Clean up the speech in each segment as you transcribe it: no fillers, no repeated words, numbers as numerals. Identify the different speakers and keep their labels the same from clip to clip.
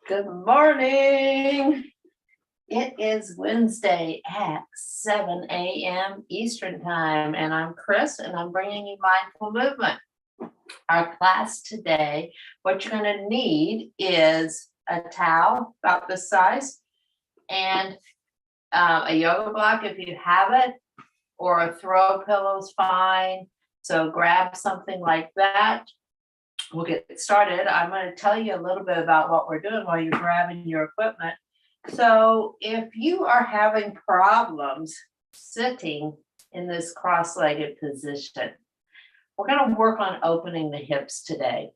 Speaker 1: Good morning. It is Wednesday at 7 a.m. Eastern Time, and I'm Chris, and I'm bringing you Mindful Movement. Our class today, what you're going to need is a towel about this size and a yoga block if you have it, or a throw pillow is fine. So grab something like that. We'll get started. I'm going to tell you a little bit about what we're doing while you're grabbing your equipment. So if you are having problems sitting in this cross-legged position, we're going to work on opening the hips today.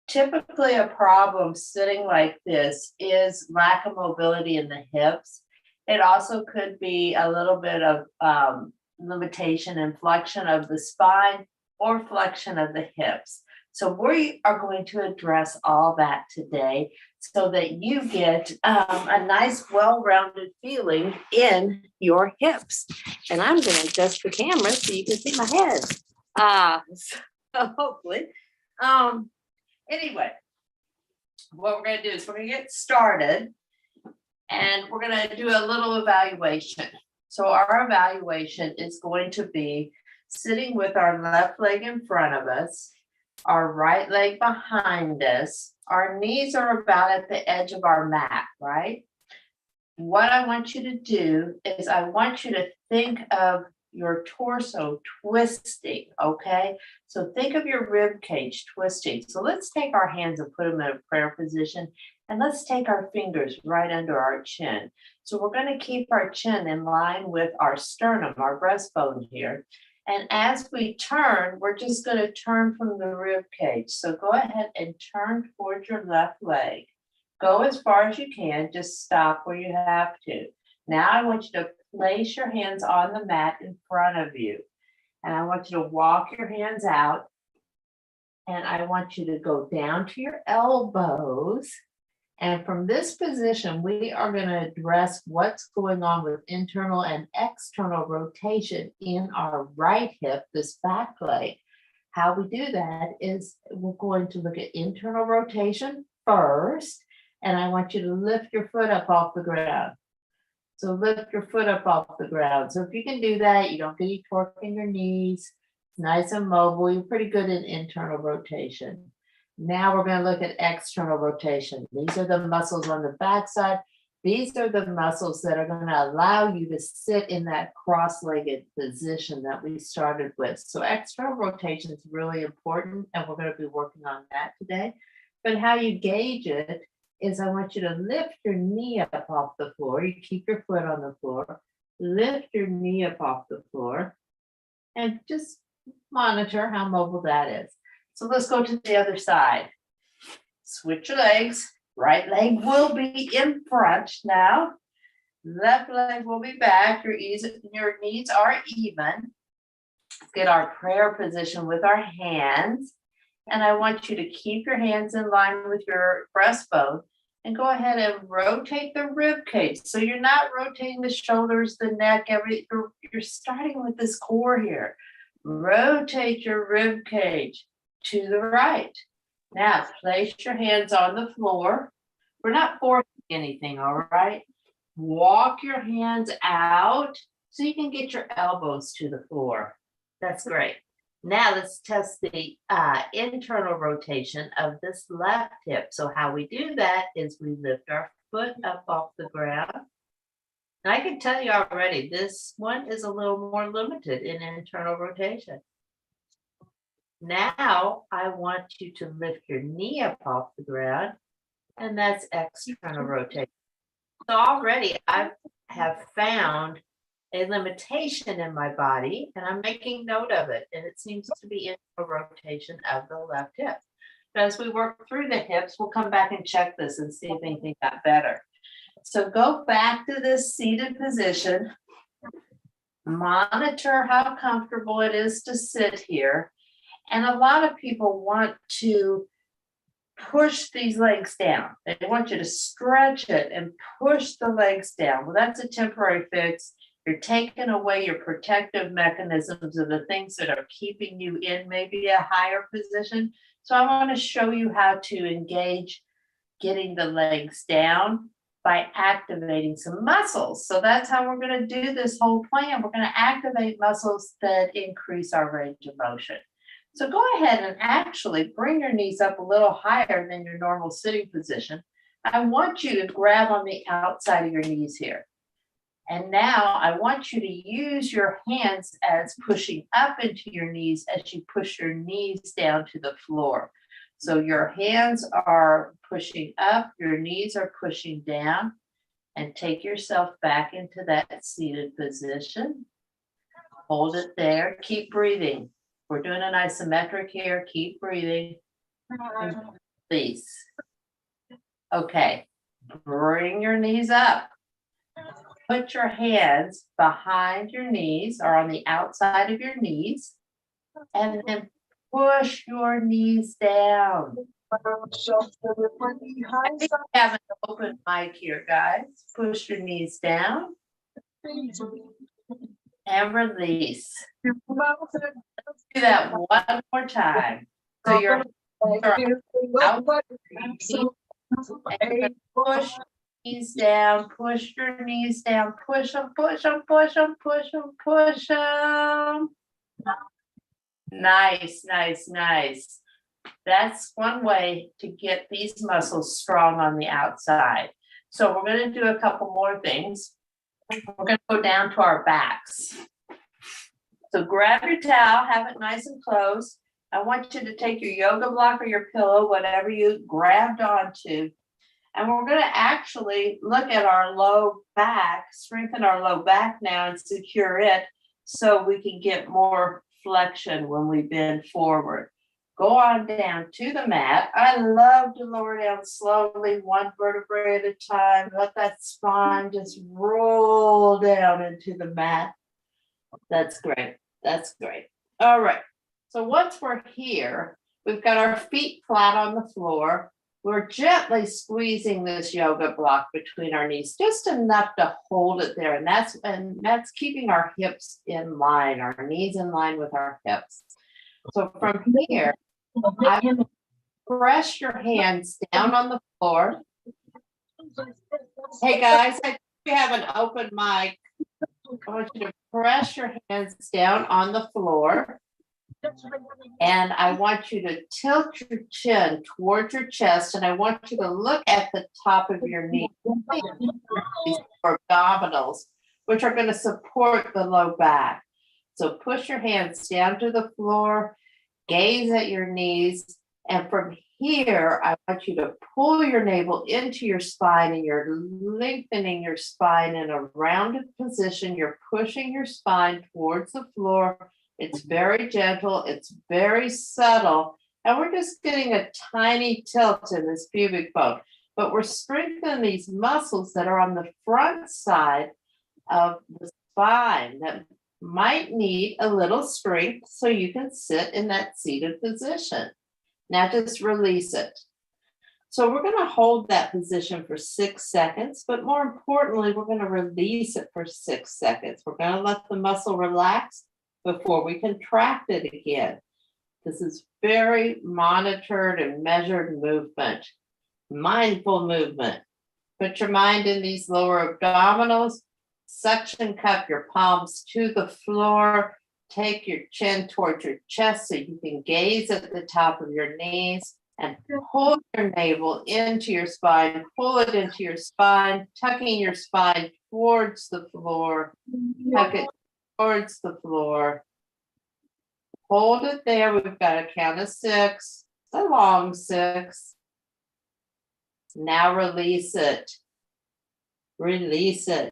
Speaker 1: Typically, a problem sitting like this is lack of mobility in the hips. It also could be a little bit of limitation and flexion of the spine or flexion of the hips. So we are going to address all that today so that you get a nice, well-rounded feeling in your hips. And I'm going to adjust the camera so you can see my head. So hopefully. Anyway, what we're going to do is we're going to get started and we're going to do a little evaluation. So our evaluation is going to be sitting with our left leg in front of us, our right leg behind us. Our knees are about at the edge of our mat, right? What I want you to do is I want you to think of your torso twisting, okay? So think of your rib cage twisting. So let's take our hands and put them in a prayer position, and let's take our fingers right under our chin. So we're going to keep our chin in line with our sternum, our breastbone here. And as we turn, we're just going to turn from the rib cage. So go ahead and turn towards your left leg. Go as far as you can. Just stop where you have to. Now I want you to place your hands on the mat in front of you. And I want you to walk your hands out. And I want you to go down to your elbows. And from this position, we are going to address what's going on with internal and external rotation in our right hip, this back leg. How we do that is we're going to look at internal rotation first, and I want you to lift your foot up off the ground. So lift your foot up off the ground. So if you can do that, you don't get any torque in your knees, nice and mobile, you're pretty good in internal rotation. Now we're going to look at external rotation. These are the muscles on the backside. These are the muscles that are going to allow you to sit in that cross-legged position that we started with. So external rotation is really important, and we're going to be working on that today. But how you gauge it is I want you to lift your knee up off the floor. You keep your foot on the floor. Lift your knee up off the floor and just monitor how mobile that is. So let's go to the other side. Switch your legs. Right leg will be in front now. Left leg will be back. Your knees are even. Let's get our prayer position with our hands. And I want you to keep your hands in line with your breastbone and go ahead and rotate the rib cage. So you're not rotating the shoulders, the neck, you're starting with this core here. Rotate your rib cage to the right. Now place your hands on the floor. We're not forcing anything, all right? Walk your hands out so you can get your elbows to the floor. That's great. Now let's test the internal rotation of this left hip. So how we do that is we lift our foot up off the ground. And I can tell you already, this one is a little more limited in internal rotation. Now I want you to lift your knee up off the ground, and that's external rotation. So already I have found a limitation in my body, and I'm making note of it, and it seems to be internal rotation of the left hip. But as we work through the hips, we'll come back and check this and see if anything got better. So go back to this seated position. Monitor how comfortable it is to sit here. And a lot of people want to push these legs down. They want you to stretch it and push the legs down. Well, that's a temporary fix. You're taking away your protective mechanisms of the things that are keeping you in maybe a higher position. So I want to show you how to engage getting the legs down by activating some muscles. So that's how we're going to do this whole plan. We're going to activate muscles that increase our range of motion. So go ahead and actually bring your knees up a little higher than your normal sitting position. I want you to grab on the outside of your knees here. And now I want you to use your hands as pushing up into your knees as you push your knees down to the floor. So your hands are pushing up, your knees are pushing down, and take yourself back into that seated position. Hold it there, keep breathing. We're doing an isometric here, keep breathing. Release. Okay, bring your knees up. Put your hands behind your knees or on the outside of your knees, and then push your knees down. I think we have an open mic here, guys. Push your knees down and release. Let's do that one more time. So you're out, and push knees down, push your knees down, push them, push them, push them, push them, push them. Nice, nice, nice. That's one way to get these muscles strong on the outside. So we're going to do a couple more things. We're going to go down to our backs. So grab your towel, have it nice and close. I want you to take your yoga block or your pillow, whatever you grabbed onto, and we're going to actually look at our low back, strengthen our low back now and secure it so we can get more flexion when we bend forward. Go on down to the mat. I love to lower down slowly, one vertebrae at a time. Let that spine just roll down into the mat. That's great. That's great. All right. So once we're here, we've got our feet flat on the floor. We're gently squeezing this yoga block between our knees, just enough to hold it there. And that's keeping our hips in line, our knees in line with our hips. So from here, I press your hands down on the floor. Hey guys, I think we have an open mic. I want you to press your hands down on the floor. And I want you to tilt your chin towards your chest, and I want you to look at the top of your knee, these abdominals, which are going to support the low back. So push your hands down to the floor, gaze at your knees, and from here, I want you to pull your navel into your spine, and you're lengthening your spine in a rounded position. You're pushing your spine towards the floor. It's very gentle, it's very subtle, and we're just getting a tiny tilt in this pubic bone. But we're strengthening these muscles that are on the front side of the spine that might need a little strength so you can sit in that seated position. Now just release it. So we're going to hold that position for 6 seconds, but more importantly, we're going to release it for 6 seconds. We're going to let the muscle relax before we contract it again. This is very monitored and measured movement, mindful movement. Put your mind in these lower abdominals, suction cup your palms to the floor, take your chin towards your chest so you can gaze at the top of your knees, and pull your navel into your spine, pull it into your spine, tucking your spine towards the floor, tuck it towards the floor. Hold it there. We've got a count of 6, a long 6. Now release it. Release it.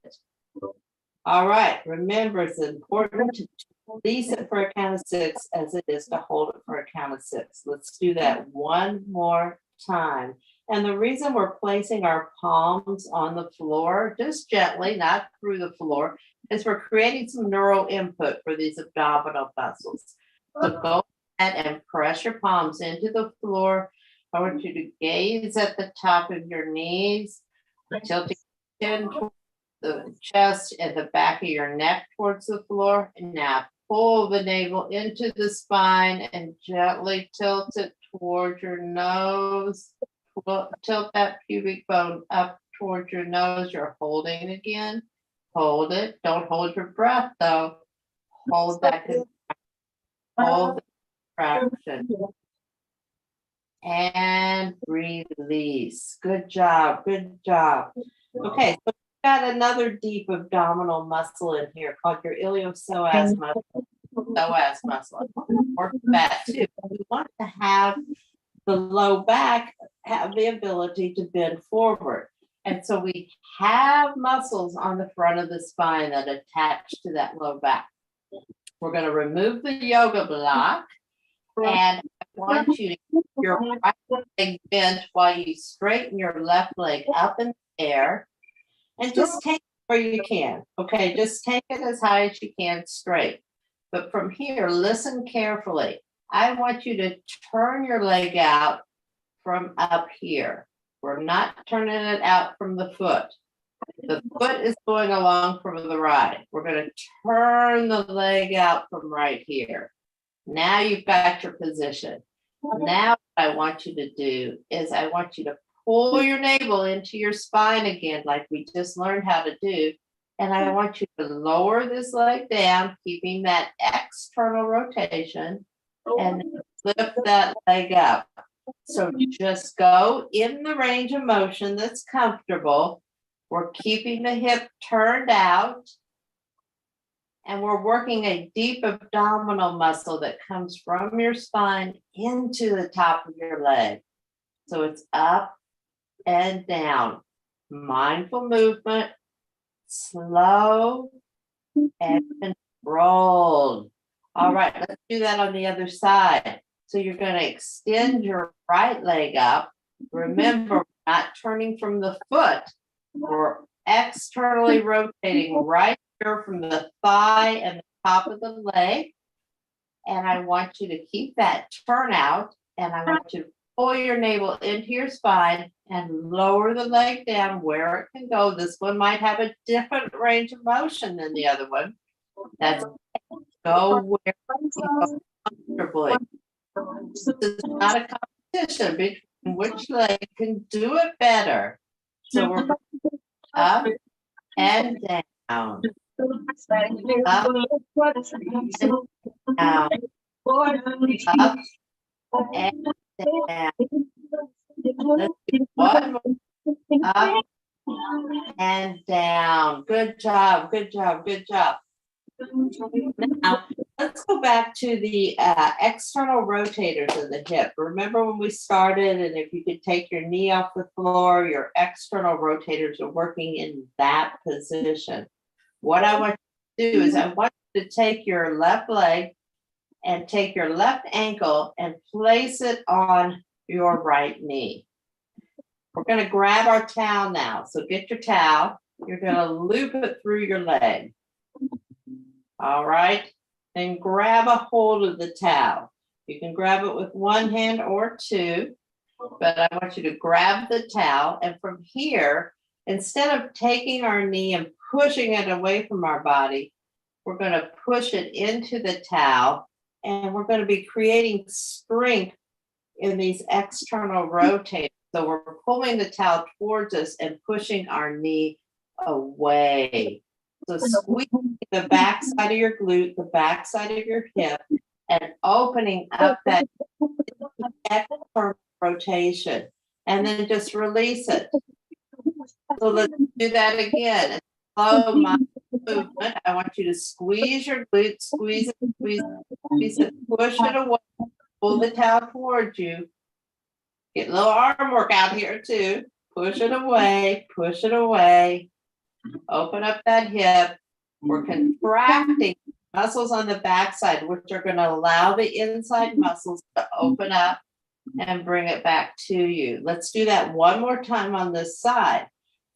Speaker 1: All right. Remember, it's important to release it for a count of 6 as it is to hold it for a count of 6. Let's do that one more time. And the reason we're placing our palms on the floor, just gently, not through the floor, is we're creating some neural input for these abdominal muscles. So go ahead and press your palms into the floor. I want you to gaze at the top of your knees, tilting your chin towards the chest and the back of your neck towards the floor. And now pull the navel into the spine and gently tilt it towards your nose. tilt that pubic bone up towards your nose. You're holding again. Hold it. Don't hold your breath though. Hold that. Hold the contraction. And release. Good job. Good job. Okay, so we've got another deep abdominal muscle in here called your iliopsoas muscle. Psoas muscle. Work that too. We want to have the low back have the ability to bend forward. And so we have muscles on the front of the spine that attach to that low back. We're going to remove the yoga block, and I want you to keep your right leg bent while you straighten your left leg up in the air, and just take it where you can. Okay, just take it as high as you can straight. But from here, listen carefully. I want you to turn your leg out from up here. We're not turning it out from the foot. The foot is going along from the right. We're going to turn the leg out from right here. Now you've got your position. Now what I want you to do is I want you to pull your navel into your spine again, like we just learned how to do. And I want you to lower this leg down, keeping that external rotation, and lift that leg up. So just go in the range of motion that's comfortable. We're keeping the hip turned out, and we're working a deep abdominal muscle that comes from your spine into the top of your leg. So it's up and down. Mindful movement, slow and controlled. All right, let's do that on the other side. So you're going to extend your right leg up. Remember, we're not turning from the foot. We're externally rotating right here from the thigh and the top of the leg. And I want you to keep that turn out. And I want you to pull your navel into your spine and lower the leg down where it can go. This one might have a different range of motion than the other one. That's go where it can go comfortably. This is not a competition between which leg can do it better. So we're up and down. Up and down. Up and down. Let's do one more. Up and down. Good job. Good job. Good job. Now, let's go back to the external rotators of the hip. Remember when we started, and if you could take your knee off the floor, your external rotators are working in that position. What I want you to do is I want you to take your left leg and take your left ankle and place it on your right knee. We're going to grab our towel now. So get your towel. You're going to loop it through your leg. All right, and grab a hold of the towel. You can grab it with one hand or two, but I want you to grab the towel. And from here, instead of taking our knee and pushing it away from our body, we're going to push it into the towel, and we're going to be creating strength in these external rotators. So we're pulling the towel towards us and pushing our knee away. So squeeze the back side of your glute, the back side of your hip, and opening up that external rotation. And then just release it. So let's do that again. Slow movement. I want you to squeeze your glute, squeeze it, squeeze it, push it away, pull the towel towards you. Get a little arm work out here too. Push it away, push it away. Open up that hip. We're contracting muscles on the backside, which are going to allow the inside muscles to open up and bring it back to you. Let's do that one more time on this side.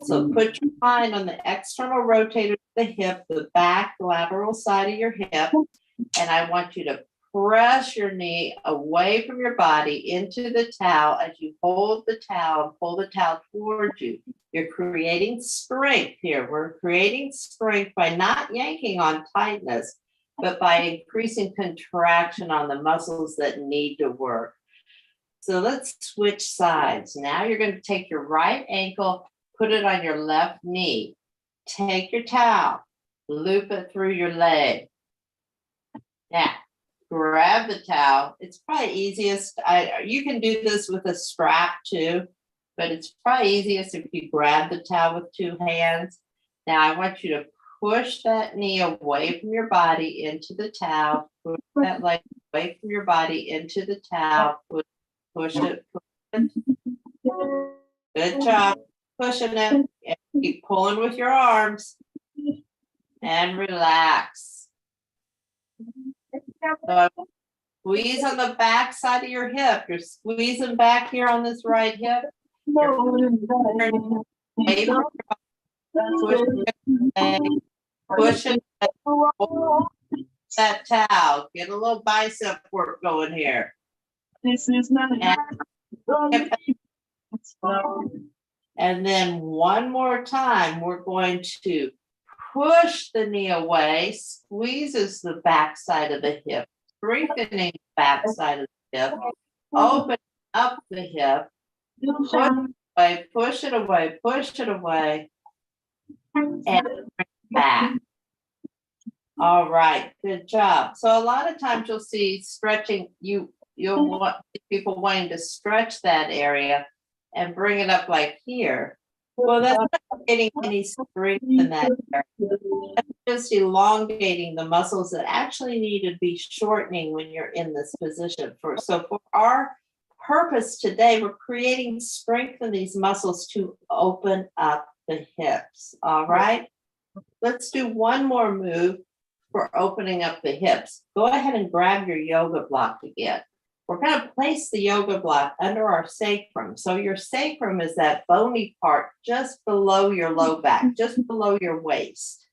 Speaker 1: So put your mind on the external rotator of the hip, the back lateral side of your hip, and I want you to press your knee away from your body into the towel as you hold the towel and pull the towel towards you. You're creating strength here. We're creating strength by not yanking on tightness, but by increasing contraction on the muscles that need to work. So let's switch sides. Now you're going to take your right ankle, put it on your left knee. Take your towel, loop it through your leg. Now, grab the towel. It's probably easiest. You can do this with a strap too, but it's probably easiest if you grab the towel with two hands. Now I want you to push that knee away from your body into the towel. Push that leg away from your body into the towel. Push it. Good job pushing it. And keep pulling with your arms. And relax. So squeeze on the back side of your hip. You're squeezing back here on this right hip. Pushing that towel. Get a little bicep work going here.
Speaker 2: This is not
Speaker 1: and then one more time, we're going to push the knee away, squeezes the back side of the hip, strengthening the back side of the hip, open up the hip, push it away, and bring it back. All right, good job. So a lot of times you'll see stretching, you'll want people wanting to stretch that area and bring it up like here. Well, that's not getting any strength in that area. That's just elongating the muscles that actually need to be shortening when you're in this position. So for our purpose today, we're creating strength in these muscles to open up the hips. All right. Let's do one more move for opening up the hips. Go ahead and grab your yoga block again. We're going to place the yoga block under our sacrum. So your sacrum is that bony part just below your low back, just below your waist.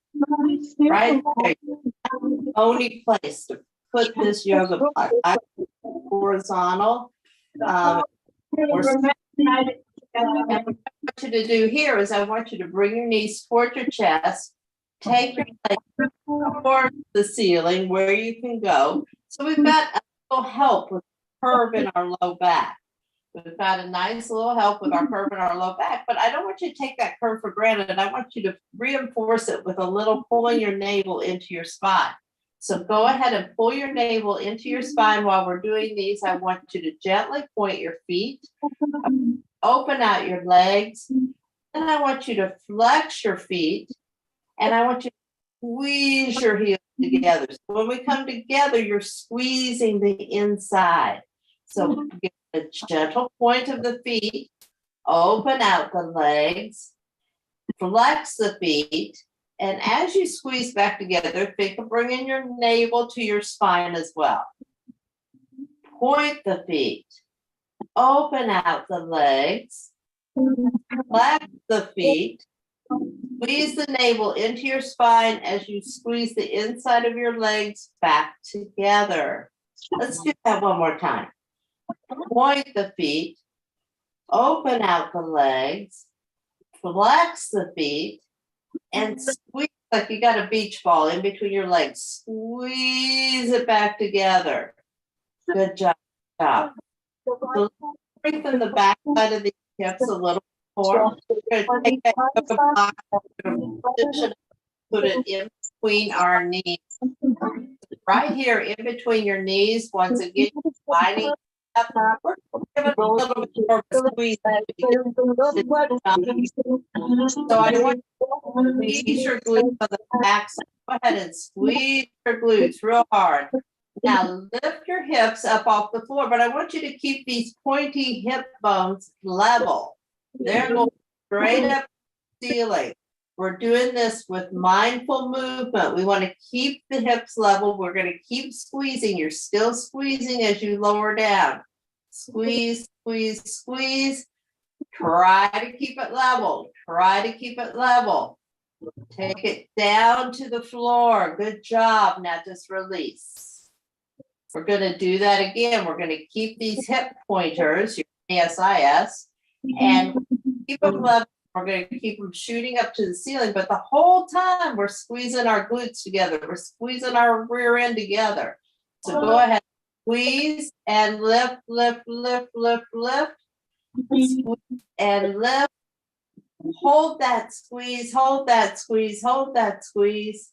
Speaker 1: Right there. Only place to put this yoga block horizontal. What I want you to do here is I want you to bring your knees toward your chest, take your legs toward the ceiling where you can go. So we've got a little help with curve in our low back. We've got a nice little help with our curve in our low back, but I don't want you to take that curve for granted. I want you to reinforce it with a little pulling your navel into your spine. So go ahead and pull your navel into your spine while we're doing these. I want you to gently point your feet, open out your legs, and I want you to flex your feet, and I want you to squeeze your heels together. So when we come together, you're squeezing the inside. So get a gentle point of the feet, open out the legs, flex the feet, and as you squeeze back together, think of bringing your navel to your spine as well. Point the feet, open out the legs, flex the feet, squeeze the navel into your spine as you squeeze the inside of your legs back together. Let's do that one more time. Point the feet, open out the legs, flex the feet, and squeeze like you got a beach ball in between your legs. Squeeze it back together. Good job. So strengthen the back side of the hips a little more. We're going to take that yoga block, put it in between our knees. Right here in between your knees, once again, lining up. We're give it a little bit more of a squeeze. So I want you to squeeze your glutes on the back. So go ahead and squeeze your glutes real hard. Now lift your hips up off the floor, but I want you to keep these pointy hip bones level. They're going straight up the ceiling. We're doing this with mindful movement. We want to keep the hips level. We're going to keep squeezing. You're still squeezing as you lower down. Squeeze, squeeze, squeeze. Try to keep it level. Try to keep it level. Take it down to the floor. Good job. Now just release. We're going to do that again. We're going to keep these hip pointers, your ASIS, and keep them level. We're going to keep them shooting up to the ceiling, but the whole time we're squeezing our glutes together. We're squeezing our rear end together. So go ahead, Squeeze and lift, lift, lift, lift, lift. Squeeze and lift. Hold that squeeze, hold that squeeze, hold that squeeze.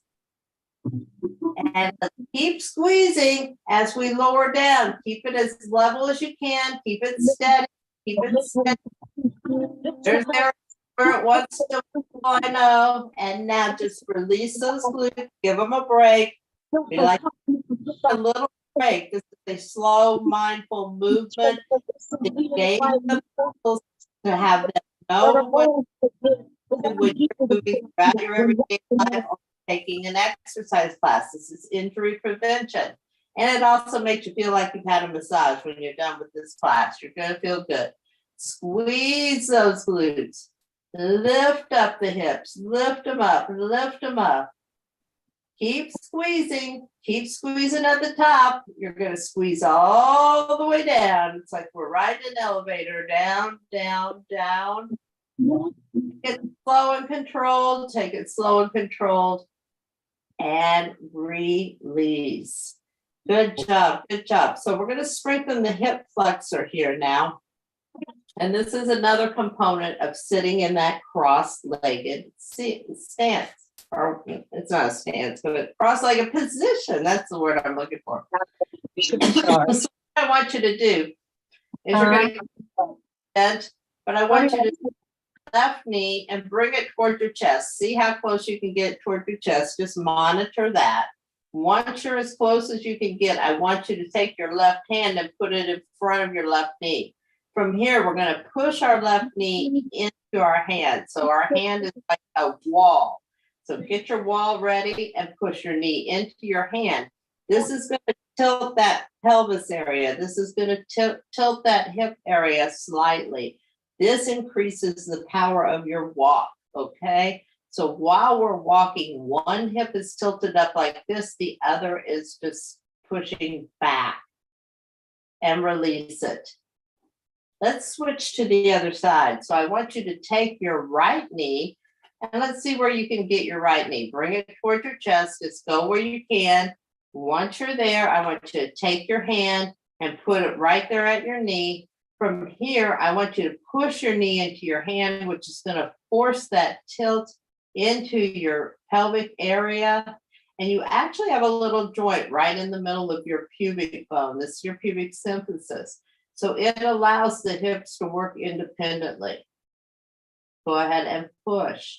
Speaker 1: And keep squeezing as we lower down. Keep it as level as you can. Keep it steady. Keep it steady. There's there where it wants to go, I know. And now just release those glutes. Give them a break. Be like a little break. This is a slow, mindful movement to gain the muscles, to have them know what when you're moving throughout your everyday life or taking an exercise class. This is injury prevention. And it also makes you feel like you've had a massage when you're done with this class. You're going to feel good. Squeeze those glutes. Lift up the hips. Lift them up. Lift them up. Keep squeezing. Keep squeezing at the top. You're going to squeeze all the way down. It's like we're riding an elevator. Down, down, down. Get slow and controlled. Take it slow and controlled. And release. Good job. Good job. So we're going to strengthen the hip flexor here now. And this is another component of sitting in that cross-legged stance. Or it's not a stance, but cross-legged position. That's the word I'm looking for. So what I want you to do is you're going to bend, but I want you to left knee and bring it toward your chest. See how close you can get toward your chest. Just monitor that. Once you're as close as you can get, I want you to take your left hand and put it in front of your left knee. From here, we're going to push our left knee into our hand. So our hand is like a wall. So get your wall ready and push your knee into your hand. This is going to tilt that pelvis area. This is going to tilt that hip area slightly. This increases the power of your walk, okay? So while we're walking, one hip is tilted up like this, the other is just pushing back. And release it. Let's switch to the other side. So I want you to take your right knee, and let's see where you can get your right knee. Bring it toward your chest, just go where you can. Once you're there, I want you to take your hand and put it right there at your knee. From here, I want you to push your knee into your hand, which is going to force that tilt into your pelvic area. And you actually have a little joint right in the middle of your pubic bone. This is your pubic symphysis. So it allows the hips to work independently. Go ahead and push,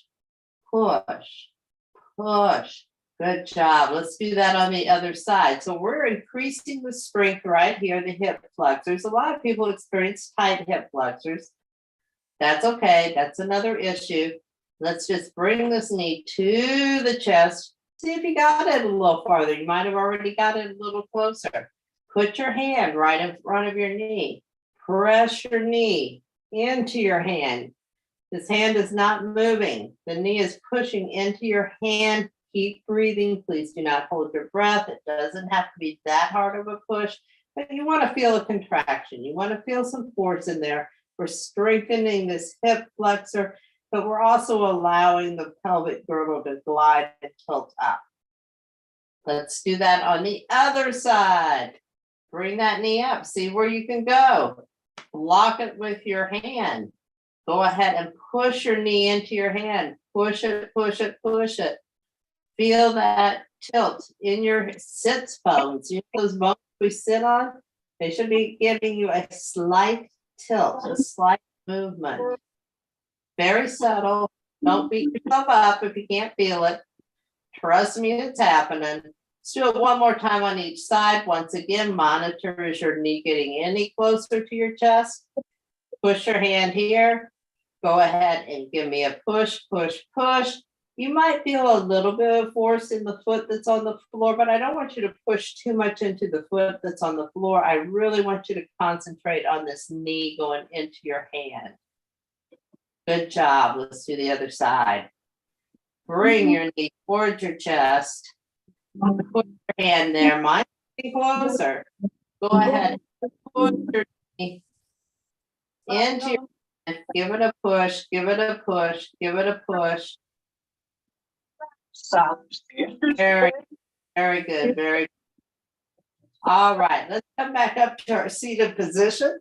Speaker 1: push, push. Good job. Let's do that on the other side. So we're increasing the strength right here, the hip flexors. A lot of people experience tight hip flexors. That's okay. That's another issue. Let's just bring this knee to the chest. See if you got it a little farther. You might have already got it a little closer. Put your hand right in front of your knee. Press your knee into your hand. This hand is not moving. The knee is pushing into your hand. Keep breathing. Please do not hold your breath. It doesn't have to be that hard of a push, but you want to feel a contraction. You want to feel some force in there. We're strengthening this hip flexor, but we're also allowing the pelvic girdle to glide and tilt up. Let's do that on the other side. Bring that knee up. See where you can go. Lock it with your hand. Go ahead and push your knee into your hand. Push it, push it, push it. Feel that tilt in your sits bones. You know those bones we sit on? They should be giving you a slight tilt, a slight movement. Very subtle. Don't beat yourself up if you can't feel it. Trust me, it's happening. Let's do it one more time on each side. Once again, monitor, is your knee getting any closer to your chest? Push your hand here. Go ahead and give me a push, push, push. You might feel a little bit of force in the foot that's on the floor, but I don't want you to push too much into the foot that's on the floor. I really want you to concentrate on this knee going into your hand. Good job. Let's do the other side. Bring your knee towards your chest. Put your hand there. Mine's getting closer. Go ahead. Put your knee into your hand. Give it a push. Give it a push. Give it a push. Very, very good. Very good. All right, let's come back up to our seated position.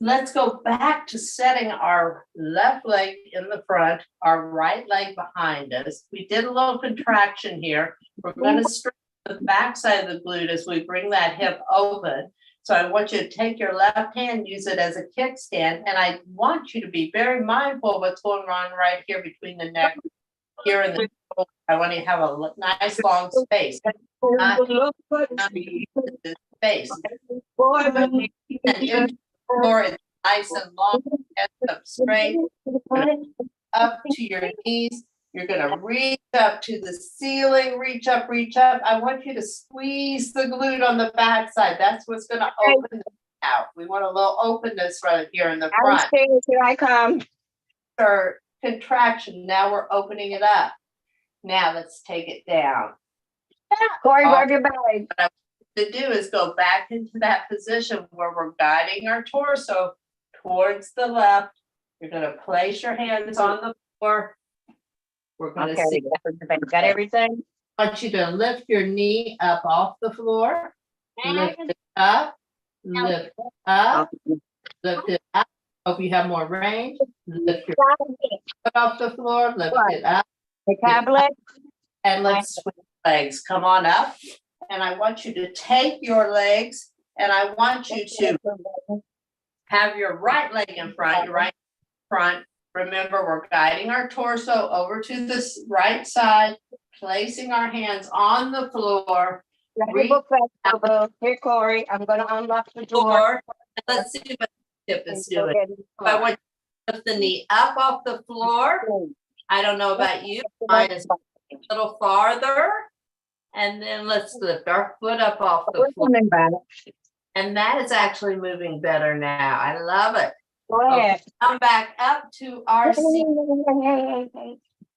Speaker 1: Let's go back to setting our left leg in the front, our right leg behind us. We did a little contraction here. We're going to straighten the back side of the glute as we bring that hip open. So I want you to take your left hand, use it as a kickstand, and I want you to be very mindful of what's going on right here between the neck, here and the shoulder. I want you to have a nice long space. Not this space. And into the floor, it's nice and long, head up straight, up to your knees. You're gonna reach up to the ceiling, reach up, reach up. I want you to squeeze the glute on the back side. That's what's gonna open it out. We want a little openness right here in the front.
Speaker 2: Here I come.
Speaker 1: Or contraction, now we're opening it up. Now let's take it down.
Speaker 2: Corey, grab your belly.
Speaker 1: To do is go back into that position where we're guiding our torso towards the left. You're gonna place your hands on the floor. We're gonna
Speaker 2: Okay,
Speaker 1: see.
Speaker 2: got everything?
Speaker 1: I want you to lift your knee up off the floor. Lift it up, lift it up, lift it up. Hope you have more range. Lift your foot off the floor, lift it up.
Speaker 2: The tablet.
Speaker 1: And let's switch legs. Come on up. And I want you to take your legs and I want you to have your right leg in front, your right front. Remember, we're guiding our torso over to the right side, placing our hands on the floor.
Speaker 2: Here, Corey, I'm gonna unlock the door.
Speaker 1: Let's see what the hip is doing. I want you to lift the knee up off the floor. I don't know about you, mine is a little farther. And then let's lift our foot up off the floor. And that is actually moving better now. I love it.
Speaker 2: Go ahead.
Speaker 1: Okay, come back up to our seat.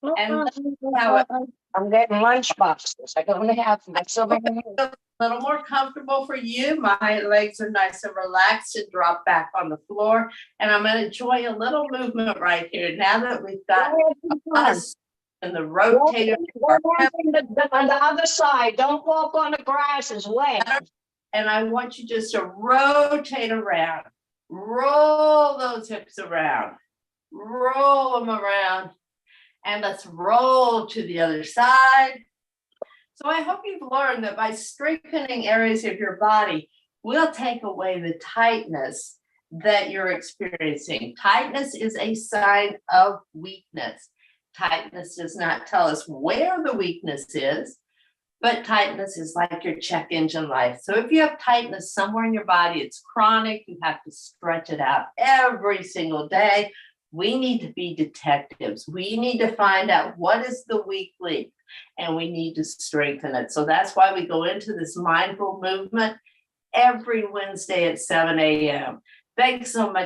Speaker 1: And how it,
Speaker 2: I'm getting lunch boxes. I'm gonna have my silver.
Speaker 1: a little more comfortable for you. My legs are nice and relaxed and drop back on the floor. And I'm going to enjoy a little movement right here. Now that we've got us and the rotator.
Speaker 2: On the other side, don't walk on the grass, it's wet.
Speaker 1: And I want you just to rotate around. Roll those hips around. Roll them around. And let's roll to the other side. So I hope you've learned that by strengthening areas of your body, we'll take away the tightness that you're experiencing. Tightness is a sign of weakness. Tightness does not tell us where the weakness is, but tightness is like your check engine light. So if you have tightness somewhere in your body, it's chronic, you have to stretch it out every single day. We need to be detectives. We need to find out what is the weak link and we need to strengthen it. So that's why we go into this mindful movement every Wednesday at 7 a.m. Thanks so much